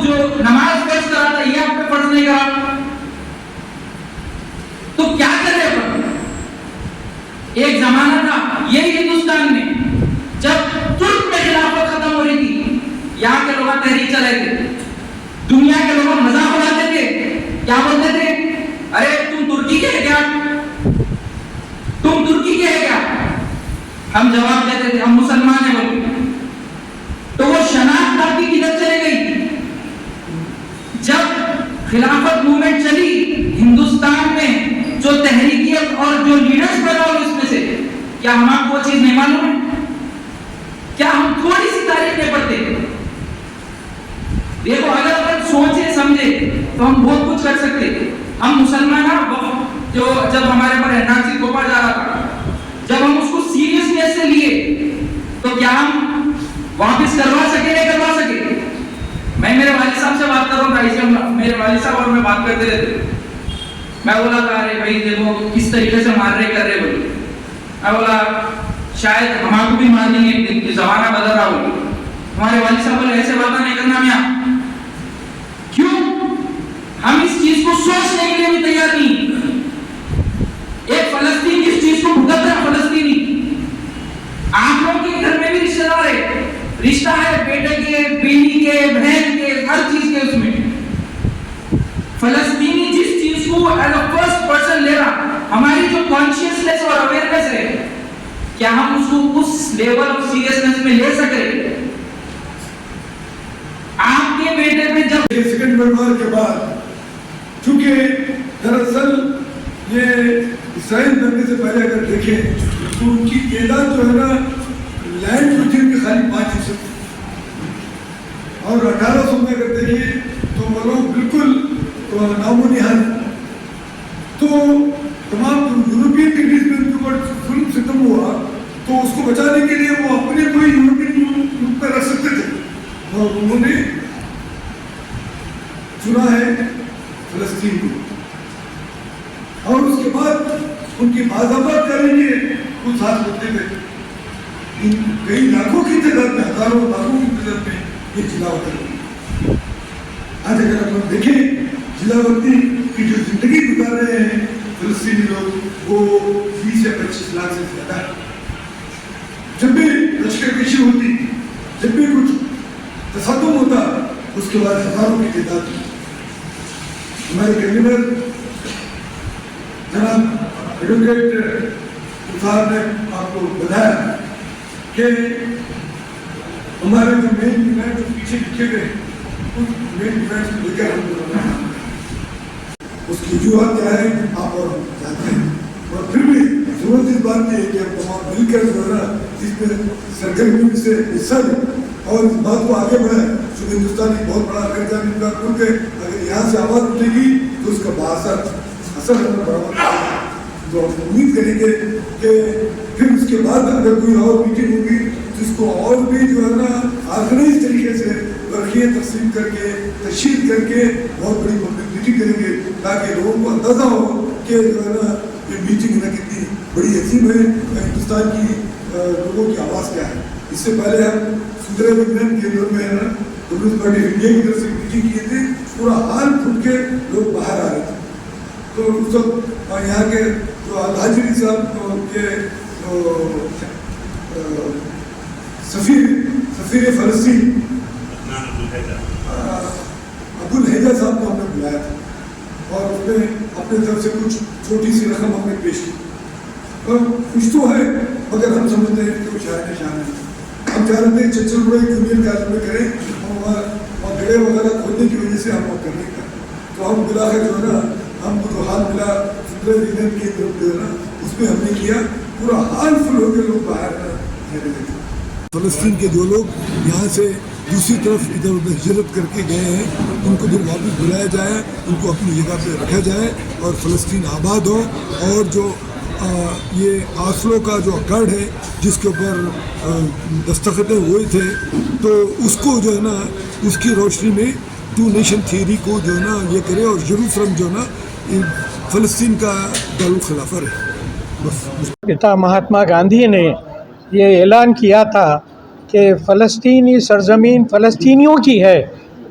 جو نماز فرض کرا تھا یہ آپ پہ فرض نہیں کرا، تو کیا کرے اپن؟ ایک زمانہ تھا یہی ہندوستان میں جب ترک میں خلافت ختم ہو رہی تھی، یہاں کے لوگ تحریک چلائے تھے، دنیا کے لوگ مذاق اڑاتے تھے، کیا بولتے تھے؟ ارے تم ترکی کے ہے کیا؟ تم ترکی کے ہے کیا؟ ہم جواب دیتے تھے ہم مسلمان ہیں بول کے۔ تو وہ شناخت آپ کی کدھر چلے گئی؟ جب خلافت موومنٹ چلی ہندوستان میں، جو تحریکیت اور جو لیڈرز پیدا ہوئے اس میں سے، کیا ہم آپ کو وہ چیز نہیں معلوم ہے؟ کیا ہم تھوڑی سی تاریخ نہیں پڑھتے؟ دیکھو اگر اپن سوچے سمجھے تو ہم بہت کچھ کر سکتے۔ ہم مسلمان جو جب ہمارے پر نازی توپا جا رہا تھا، جب ہم اس کو سیریسنیس سے لیے تو کیا ہم واپس کروا سکے نہیں کروا سکے؟ میں میرے والد صاحب سے بات کر رہا تھا، اسے میرے والد صاحب اور میں بات کرتے رہتے، میں بولا تھا ارے بھائی دیکھو کس طریقے سے مار رہے کر رہے بولے، میں بولا شاید ہمارے کو بھی مار دیں گے، زمانہ بدل رہا ہوگا۔ ہمارے والد صاحب بولے ایسے باتیں نہیں کرنا میاں، کیوں؟ ہم اس چیز کو سوچنے کے لیے بھی تیار نہیں۔ ایک فلسطین اس چیز کو بھگت رہا ہے، فلسطینی آپ لوگ کے گھر میں بھی رشتہ دار ہے، رشتہ ہے بیٹے کے، بیوی کے، بہن کے، ہر چیز کے، اس میں فلسطینی جس چیز کو ایز اے فرسٹ پرسن لے رہا، ہماری جو کانشیسنس اور اویئرنیس ہے، کیا ہم اس کو اس لیول آف سیریسنس میں لے سکے؟ آپ کے بیٹے میں جب سیکنڈ ورلڈ وار کے بعد، چونکہ دراصل یہ اسرائیل بننے سے پہلے اگر دیکھیں تو ان کی تعداد جو ہے نا لینڈ ریجن کے خالی 5%، اور 1800 میں اگر دیکھیں تو وہ لوگ بالکل نام و نہاد۔ تو تمام یورپین کنٹریز میں ان کے اوپر ظلم ستم ہوا، تو اس کو بچانے کے لیے وہ اپنے کوئی یورپین ملک پہ رکھ سکتے تھے، اور انہوں نے چنا ہے فلسطین کو۔ اور اس کے بعد ان کی بازآباد کرنے کے کچھ ساتھ ہوتے تھے، کئی لاکھوں کی تعداد میں، ہزاروں لاکھوں کی تعداد میں یہ جلا وطن ہوئی۔ آج اگر آپ دیکھیں جلا وطنی کی جو زندگی گزار رہے ہیں فلسطینی لوگ، وہ 20 یا 25 لاکھ سے زیادہ ہے۔ جب بھی لشکر کشی ہوتی، جب بھی کچھ تصادم ہوتا، اس کے بعد ہزاروں کی تعداد میں ہمارے کنوینر جناب ایڈوکیٹ صاحب نے آپ کو بتایا کہ ہمارے جو مین ڈیمانڈ جو پیچھے لکھے گئے، اس مین ڈیمانڈ کو لے کر ہم لوگ اس کی وجوہات کیا ہے آپ اور ہم جانتے ہیں، اور پھر بھی ضرورت اس بات کی ہے کہ ہم تمام مل کر جو ہے نا اس میں سرگرمی سے حصہ لیں اور اس بات کو آگے بڑھائیں۔ چونکہ ہندوستان ایک بہت بڑا غیر جانب کا ملک ہے، اگر یہاں سے آواز اٹھے گی تو اس کا باثر اثر ہونا برابر ہے۔ تو ہم امید کریں گے کہ پھر اس کے بعد اگر کوئی اور میٹنگ ہوگی تو اس کو اور بھی جو ہے نا آرگنائز طریقے سے برقیاں تقسیم کر کے تشہیر کر کے بہت بڑی پبلک میٹنگ کریں گے، تاکہ لوگوں کو اندازہ ہو کہ جو ہے نا یہ میٹنگ نا کتنی بڑی عظیم ہے، ہندوستان کی لوگوں کی آواز کیا ہے۔ اس سے پہلے ہم سندر وگنان کے دور میں ہے نا کمیونسٹ پارٹی آف انڈیا کی طرف سے میٹنگ کیے تھے، پورا حال پھٹ کے لوگ باہر آ رہے تھے۔ تو اس وقت یہاں کے جو الحاجری صاحب کے سفیر فلسطین ابو الحیجہ صاحب کو ہم نے بلایا تھا، اور اس نے اپنے طرف سے کچھ چھوٹی سی رقم ہم نے پیش کی۔ کچھ تو ہے مگر ہم سمجھتے ہیں کہ وہ شاید نشان ہے۔ ہم چاہ رہے تھے چچل بڑے جونیئر کالج میں کریں، اور گڑے وغیرہ کھولنے کی وجہ سے ہم وہ کرنے کا، تو ہم بلاخر جو ہے نا ہم کو جو حال ملا سندر وگنان کی طرف جو ہے نا اس میں ہم نے کیا، پورا حال فل ہو کے لوگ باہر رہنے لگے۔ فلسطین کے جو لوگ یہاں سے دوسری طرف ادھر ادھر ہجرت کر کے گئے ہیں، ان کو پھر واپس بلایا جائے، ان کو اپنی جگہ پہ رکھا جائے اور فلسطین آباد ہو۔ اور جو یہ آسلو کا جو اکارڈ ہے جس کے اوپر دستخطیں ہوئے تھے، تو اس کو جو ہے نا اس کی روشنی میں ٹو نیشن تھیوری کو جو ہے نا یہ کرے، اور یروشلم جو ہے نا فلسطین کا دارالخلافہ رہے۔ بس پتا مہاتما گاندھی نے یہ اعلان کیا تھا کہ فلسطینی سرزمین فلسطینیوں کی ہے،